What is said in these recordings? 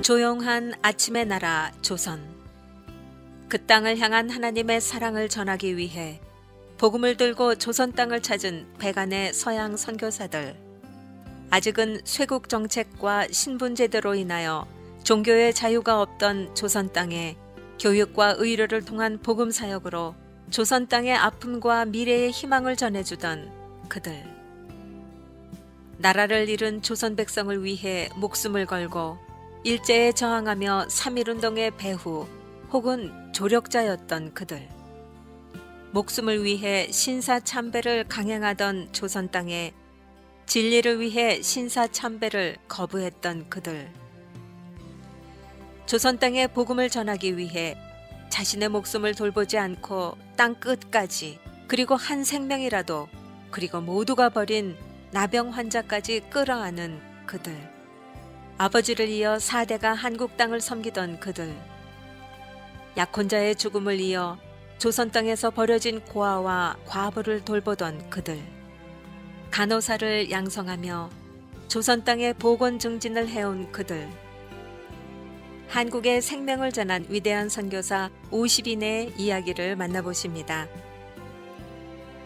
조용한 아침의 나라 조선. 그 땅을 향한 하나님의 사랑을 전하기 위해 복음을 들고 조선 땅을 찾은 백안의 서양 선교사들. 아직은 쇄국 정책과 신분제도로 인하여 종교의 자유가 없던 조선 땅에 교육과 의료를 통한 복음 사역으로 조선 땅의 아픔과 미래의 희망을 전해주던 그들. 나라를 잃은 조선 백성을 위해 목숨을 걸고 일제에 저항하며 3.1운동의 배후 혹은 조력자였던 그들. 목숨을 위해 신사참배를 강행하던 조선 땅에 진리를 위해 신사참배를 거부했던 그들. 조선 땅에 복음을 전하기 위해 자신의 목숨을 돌보지 않고 땅 끝까지, 그리고 한 생명이라도, 그리고 모두가 버린 나병 환자까지 끌어안은 그들. 아버지를 이어 4대가 한국 땅을 섬기던 그들. 약혼자의 죽음을 이어 조선 땅에서 버려진 고아와 과부를 돌보던 그들. 간호사를 양성하며 조선 땅의 보건 증진을 해온 그들. 한국의 생명을 전한 위대한 선교사 50인의 이야기를 만나보십니다.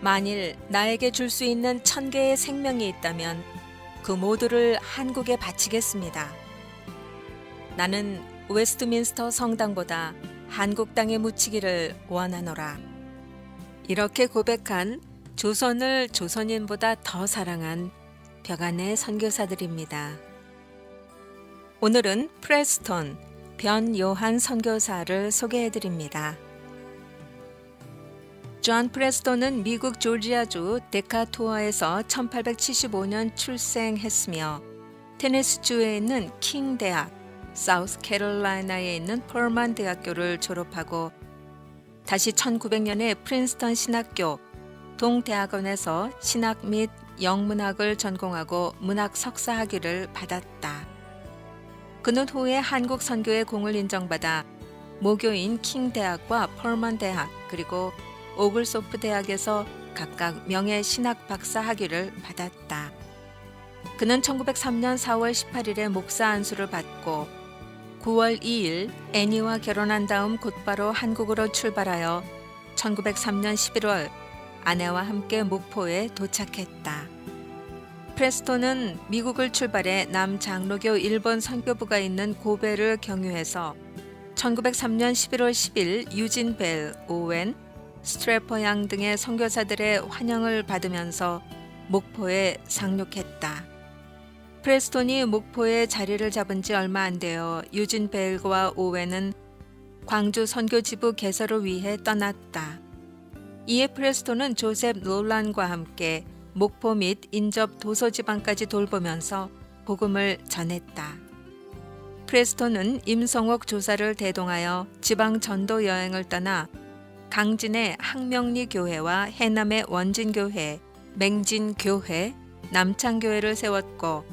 만일 나에게 줄 수 있는 1000개의 생명이 있다면 그 모두를 한국에 바치겠습니다. 나는 웨스트민스터 성당보다 한국 땅에 묻히기를 원하노라. 이렇게 고백한 조선을 조선인보다 더 사랑한 벽안의 선교사들입니다. 오늘은 프레스톤 변요한 선교사를 소개해드립니다. 존 프레스톤은 미국 조지아주 데카토어에서 1875년 출생했으며 테네시주에 있는 킹 대학, 사우스캐롤라이나에 있는 펄만 대학교를 졸업하고 다시 1900년에 프린스턴 신학교 동대학원에서 신학 및 영문학을 전공하고 문학 석사 학위를 받았다. 그는 후에 한국 선교의 공을 인정받아 모교인 킹 대학과 펄만 대학 그리고 오글소프 대학에서 각각 명예 신학 박사 학위를 받았다. 그는 1903년 4월 18일에 목사 안수를 받고 9월 2일 애니와 결혼한 다음 곧바로 한국으로 출발하여 1903년 11월 아내와 함께 목포에 도착했다. 프레스톤은 미국을 출발해 남장로교 일본 선교부가 있는 고베를 경유해서 1903년 11월 10일 유진 벨, 오웬, 스트래퍼 양 등의 선교사들의 환영을 받으면서 목포에 상륙했다. 프레스톤이 목포에 자리를 잡은 지 얼마 안 되어 유진 벨과 오웬은 광주 선교지부 개설을 위해 떠났다. 이에 프레스톤은 조셉 롤란과 함께 목포 및 인접 도서지방까지 돌보면서 복음을 전했다. 프레스톤은 임성옥 조사를 대동하여 지방 전도 여행을 떠나 강진의 항명리 교회와 해남의 원진교회, 맹진교회, 남창교회를 세웠고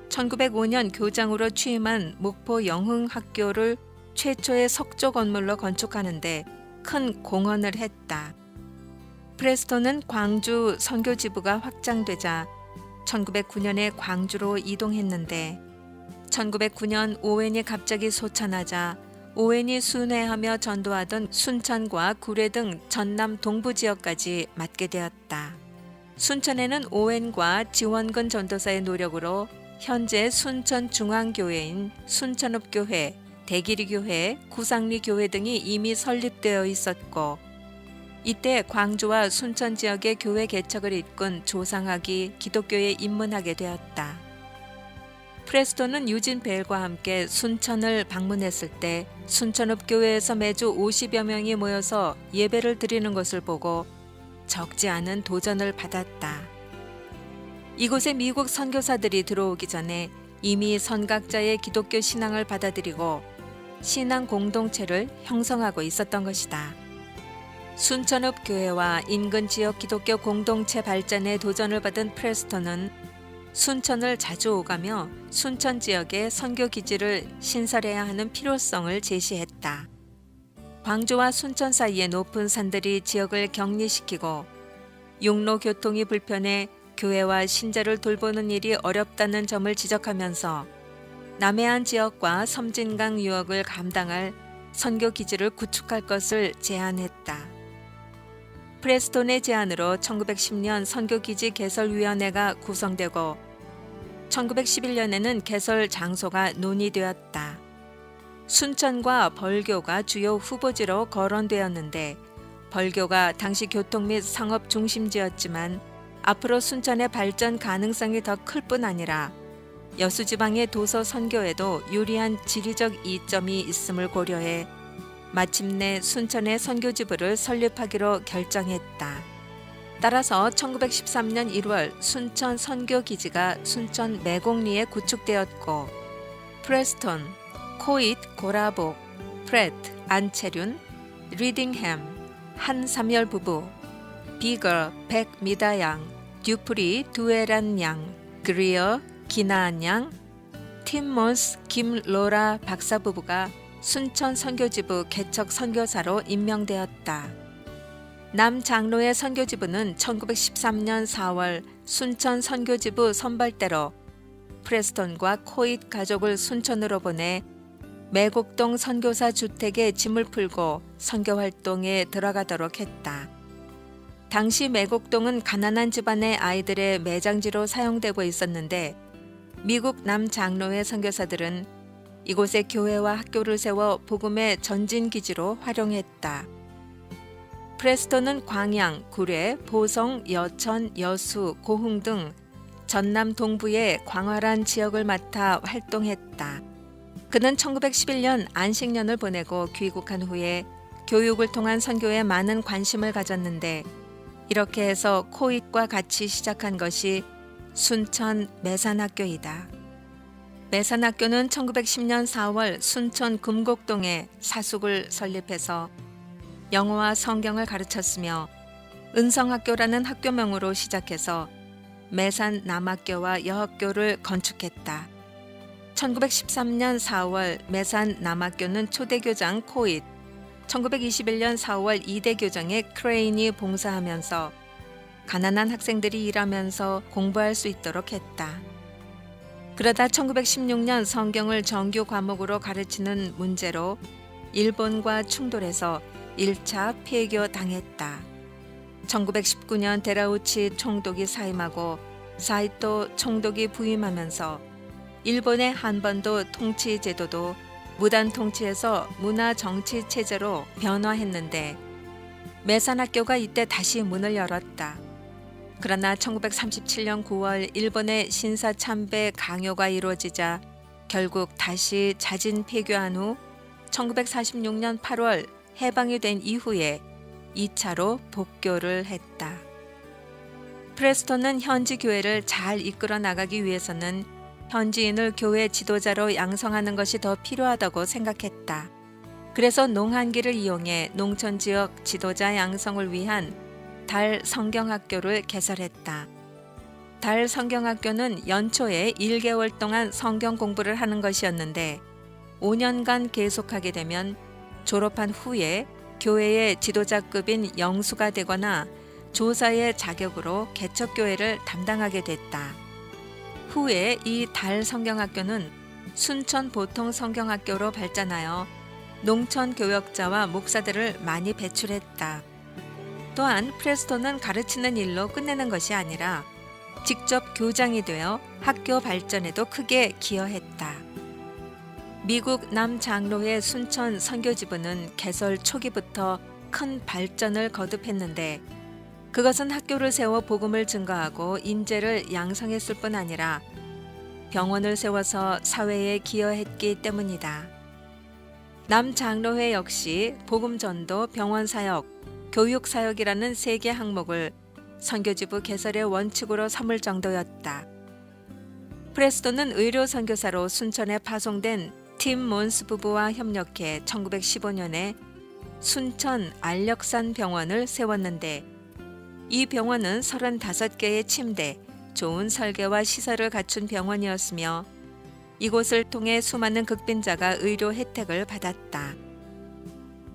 1905년 교장으로 취임한 목포 영흥학교를 최초의 석조 건물로 건축하는데 큰 공헌을 했다. 프레스톤은 광주 선교지부가 확장되자 1909년에 광주로 이동했는데 1909년 오웬이 갑자기 소천하자 오웬이 순회하며 전도하던 순천과 구례 등 전남 동부 지역까지 맡게 되었다. 순천에는 오웬과 지원근 전도사의 노력으로 현재 순천중앙교회인 순천읍교회, 대기리교회, 구상리교회 등이 이미 설립되어 있었고 이때 광주와 순천 지역의 교회 개척을 이끈 조상학이 기독교에 입문하게 되었다. 프레스톤은 유진 벨과 함께 순천을 방문했을 때 순천읍교회에서 매주 50여 명이 모여서 예배를 드리는 것을 보고 적지 않은 도전을 받았다. 이곳에 미국 선교사들이 들어오기 전에 이미 선각자의 기독교 신앙을 받아들이고 신앙 공동체를 형성하고 있었던 것이다. 순천읍 교회와 인근 지역 기독교 공동체 발전에 도전을 받은 프레스톤은 순천을 자주 오가며 순천 지역의 선교 기지를 신설해야 하는 필요성을 제시했다. 광주와 순천 사이의 높은 산들이 지역을 격리시키고 육로 교통이 불편해 교회와 신자를 돌보는 일이 어렵다는 점을 지적하면서 남해안 지역과 섬진강 유역을 감당할 선교 기지를 구축할 것을 제안했다. 프레스톤의 제안으로 1910년 선교기지 개설위원회가 구성되고 1911년에는 개설 장소가 논의되었다. 순천과 벌교가 주요 후보지로 거론되었는데 벌교가 당시 교통 및 상업 중심지였지만 앞으로 순천의 발전 가능성이 더 클 뿐 아니라 여수지방의 도서 선교에도 유리한 지리적 이점이 있음을 고려해 마침내 순천의 선교지부를 설립하기로 결정했다. 따라서 1913년 1월 순천 선교기지가 순천 매곡리에 구축되었고 프레스톤, 코잇 고라복, 프렛, 안채륜, 리딩햄, 한삼열 부부, 비거, 백 미다양, 듀프리, 두에란 양, 그리어, 기나안 양, 팀몬스, 김로라 박사 부부가 순천 선교지부 개척 선교사로 임명되었다. 남 장로의 선교지부는 1913년 4월 순천 선교지부 선발대로 프레스톤과 코잇 가족을 순천으로 보내 매곡동 선교사 주택에 짐을 풀고 선교 활동에 들어가도록 했다. 당시 매곡동은 가난한 집안의 아이들의 매장지로 사용되고 있었는데 미국 남 장로회 선교사들은 이곳에 교회와 학교를 세워 복음의 전진 기지로 활용했다. 프레스톤은 광양, 구례, 보성, 여천, 여수, 고흥 등 전남 동부의 광활한 지역을 맡아 활동했다. 그는 1911년 안식년을 보내고 귀국한 후에 교육을 통한 선교에 많은 관심을 가졌는데 이렇게 해서 코잇과 같이 시작한 것이 순천 매산학교이다. 매산학교는 1910년 4월 순천 금곡동에 사숙을 설립해서 영어와 성경을 가르쳤으며 은성학교라는 학교명으로 시작해서 매산 남학교와 여학교를 건축했다. 1913년 4월 매산 남학교는 초대교장 코잇, 1921년 4월 이대교장의 크레인이 봉사하면서 가난한 학생들이 일하면서 공부할 수 있도록 했다. 그러다 1916년 성경을 정규 과목으로 가르치는 문제로 일본과 충돌해서 1차 폐교 당했다. 1919년 데라우치 총독이 사임하고 사이토 총독이 부임하면서 일본의 한반도 통치 제도도 무단 통치에서 문화 정치 체제로 변화했는데 매산학교가 이때 다시 문을 열었다. 그러나 1937년 9월 일본의 신사 참배 강요가 이루어지자 결국 다시 자진 폐교한 후 1946년 8월 해방이 된 이후에 2차로 복교를 했다. 프레스톤은 현지 교회를 잘 이끌어 나가기 위해서는 현지인을 교회 지도자로 양성하는 것이 더 필요하다고 생각했다. 그래서 농한기를 이용해 농촌 지역 지도자 양성을 위한 달 성경학교를 개설했다. 달 성경학교는 연초에 1개월 동안 성경 공부를 하는 것이었는데 5년간 계속하게 되면 졸업한 후에 교회의 지도자급인 영수가 되거나 조사의 자격으로 개척교회를 담당하게 됐다. 후에 이 달 성경학교는 순천 보통 성경학교로 발전하여 농촌 교역자와 목사들을 많이 배출했다. 또한 프레스톤은 가르치는 일로 끝내는 것이 아니라 직접 교장이 되어 학교 발전에도 크게 기여했다. 미국 남장로회 순천 선교지부는 개설 초기부터 큰 발전을 거듭했는데 그것은 학교를 세워 복음을 증거하고 인재를 양성했을 뿐 아니라 병원을 세워서 사회에 기여했기 때문이다. 남장로회 역시 복음전도, 병원사역, 교육사역이라는 3개 항목을 선교지부 개설의 원칙으로 삼을 정도였다. 프레스톤은 의료 선교사로 순천에 파송된 팀 몬스 부부와 협력해 1915년에 순천 안력산 병원을 세웠는데 이 병원은 35개의 침대, 좋은 설계와 시설을 갖춘 병원이었으며 이곳을 통해 수많은 극빈자가 의료 혜택을 받았다.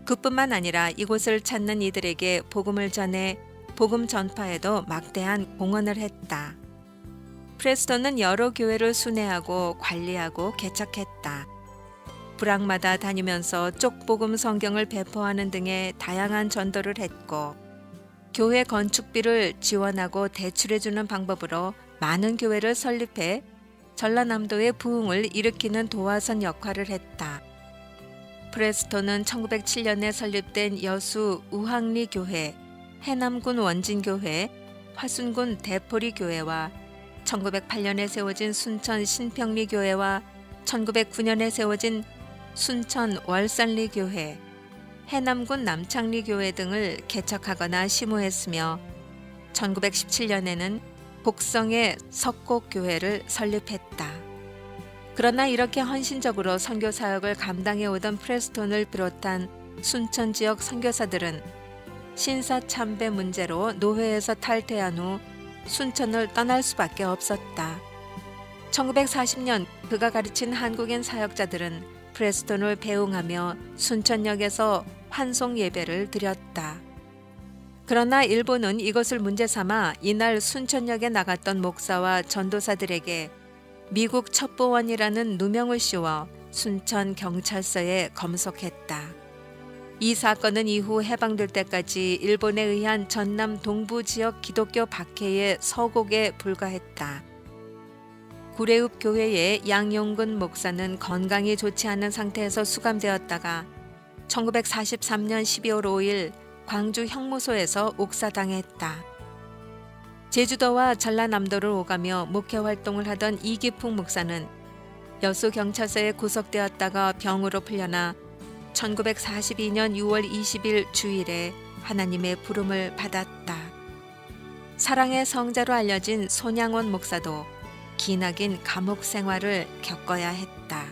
그뿐만 아니라 이곳을 찾는 이들에게 복음을 전해 복음 전파에도 막대한 공헌을 했다. 프레스톤은 여러 교회를 순회하고 관리하고 개척했다. 부락마다 다니면서 쪽복음 성경을 배포하는 등의 다양한 전도를 했고, 교회 건축비를 지원하고 대출해주는 방법으로 많은 교회를 설립해 전라남도의 부흥을 일으키는 도화선 역할을 했다. 프레스톤은 1907년에 설립된 여수 우항리 교회, 해남군 원진교회, 화순군 대포리 교회와 1908년에 세워진 순천 신평리 교회와 1909년에 세워진 순천 월산리 교회, 해남군 남창리 교회 등을 개척하거나 심호했으며 1917년에는 곡성의 석곡교회를 설립했다. 그러나 이렇게 헌신적으로 선교 사역을 감당해 오던 프레스톤을 비롯한 순천 지역 선교사들은 신사 참배 문제로 노회에서 탈퇴한 후 순천을 떠날 수밖에 없었다. 1940년 그가 가르친 한국인 사역자들은 프레스톤을 배웅하며 순천역에서 환송 예배를 드렸다. 그러나 일본은 이것을 문제 삼아 이날 순천역에 나갔던 목사와 전도사들에게 미국 첩보원이라는 누명을 씌워 순천 경찰서에 검속했다. 이 사건은 이후 해방될 때까지 일본에 의한 전남 동부 지역 기독교 박해의 서곡에 불과했다. 구례읍 교회의 양용근 목사는 건강이 좋지 않은 상태에서 수감되었다가 1943년 12월 5일 광주 형무소에서 옥사당했다. 제주도와 전라남도를 오가며 목회 활동을 하던 이기풍 목사는 여수 경찰서에 구속되었다가 병으로 풀려나 1942년 6월 20일 주일에 하나님의 부름을 받았다. 사랑의 성자로 알려진 손양원 목사도 기나긴 감옥 생활을 겪어야 했다.